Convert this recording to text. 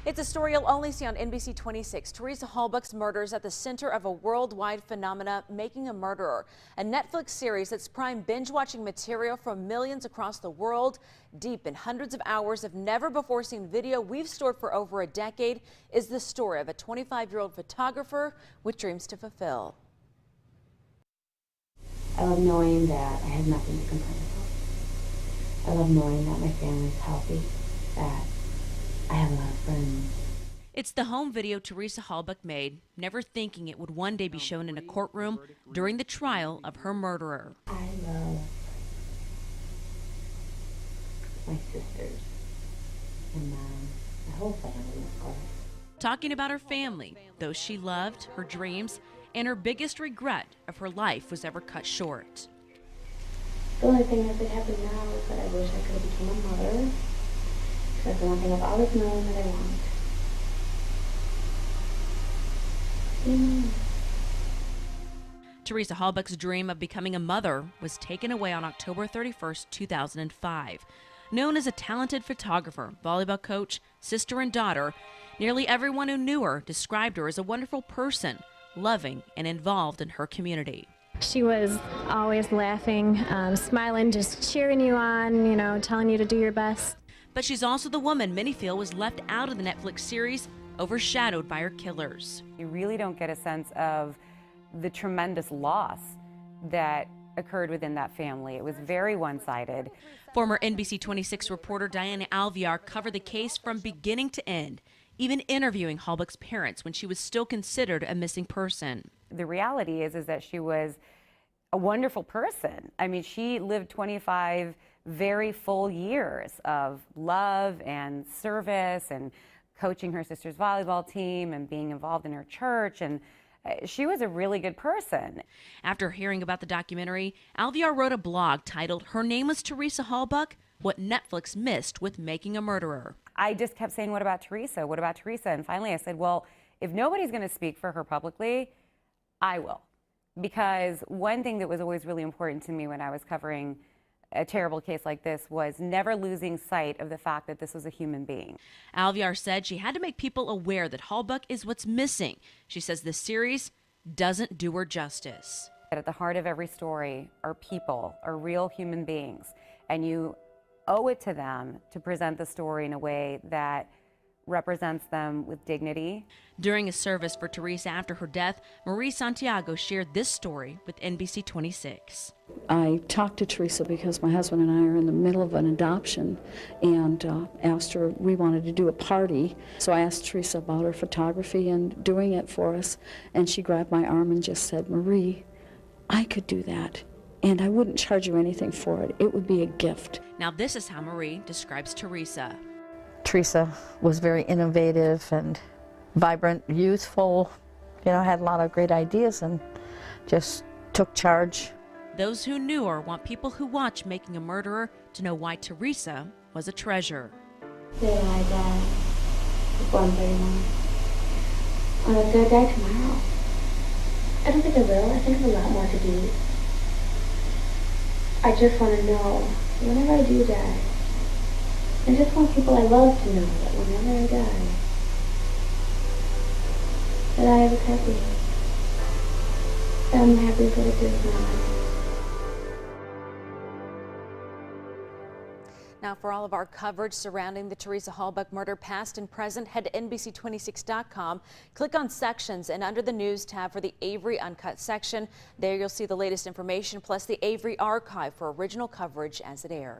It's a story you'll only see on NBC26. Teresa Halbach's murder is at the center of a worldwide phenomena, Making a Murderer, a Netflix series that's prime binge-watching material from millions across the world. Deep in hundreds of hours of never-before-seen video we've stored for over a decade is the story of a 25-year-old photographer with dreams to fulfill. I love knowing that I have nothing to complain about. I love knowing that my family is healthy, that I have a lot of friends. It's the home video Teresa Halbach made, never thinking it would one day be shown in a courtroom during the trial of her murderer. I love my sisters and my whole family, of course. Talking about her family, those she loved, her dreams, and her biggest regret of her life was ever cut short. The only thing that could happen now is that I wish I could have become a mother. That's the one thing I've always known that I want. Teresa Halbach's dream of becoming a mother was taken away on October 31st, 2005. Known as a talented photographer, volleyball coach, sister, and daughter, nearly everyone who knew her described her as a wonderful person, loving and involved in her community. She was always laughing, smiling, just cheering you on, telling you to do your best. But she's also the woman many feel was left out of the Netflix series, overshadowed by her killers. You really don't get a sense of the tremendous loss that occurred within that family. It was very one-sided. Former NBC26 reporter Diana Alvear covered the case from beginning to end, even interviewing Halbach's parents when she was still considered a missing person. The reality is that she was a wonderful person. I mean, she lived 25 very full years of love and service and coaching her sister's volleyball team and being involved in her church, and she was a really good person. After hearing about the documentary, Alvear wrote a blog titled "Her Name Was Teresa Halbach: What Netflix Missed with Making a Murderer." I just kept saying, what about Teresa? What about Teresa? And finally I said, well, if nobody's going to speak for her publicly, I will. Because one thing that was always really important to me when I was covering a terrible case like this was never losing sight of the fact that this was a human being. Alvear said she had to make people aware that Halbach is what's missing. She says this series doesn't do her justice. At the heart of every story are people, are real human beings, and you owe it to them to present the story in a way that represents them with dignity. During a service for Teresa after her death, Marie Santiago shared this story with NBC26. I talked to Teresa because my husband and I are in the middle of an adoption, and asked her, we wanted to do a party. So I asked Teresa about her photography and doing it for us, and she grabbed my arm and just said, Marie, I could do that, and I wouldn't charge you anything for it. It would be a gift. Now this is how Marie describes Teresa. Teresa was very innovative and vibrant, youthful, had a lot of great ideas and just took charge. Those who knew her want people who watch Making a Murderer to know why Teresa was a treasure. Today I die at 1:31. I was gonna die tomorrow. I don't think I will. I think I have a lot more to do. I just want to know, whenever I do die, I just want people I love to know that whenever I die, that I was happy. That I'm happy for what I did with my life. Now, for all of our coverage surrounding the Teresa Halbach murder, past and present, head to NBC26.com. Click on Sections, and under the News tab for the Avery Uncut section. There you'll see the latest information, plus the Avery archive for original coverage as it aired.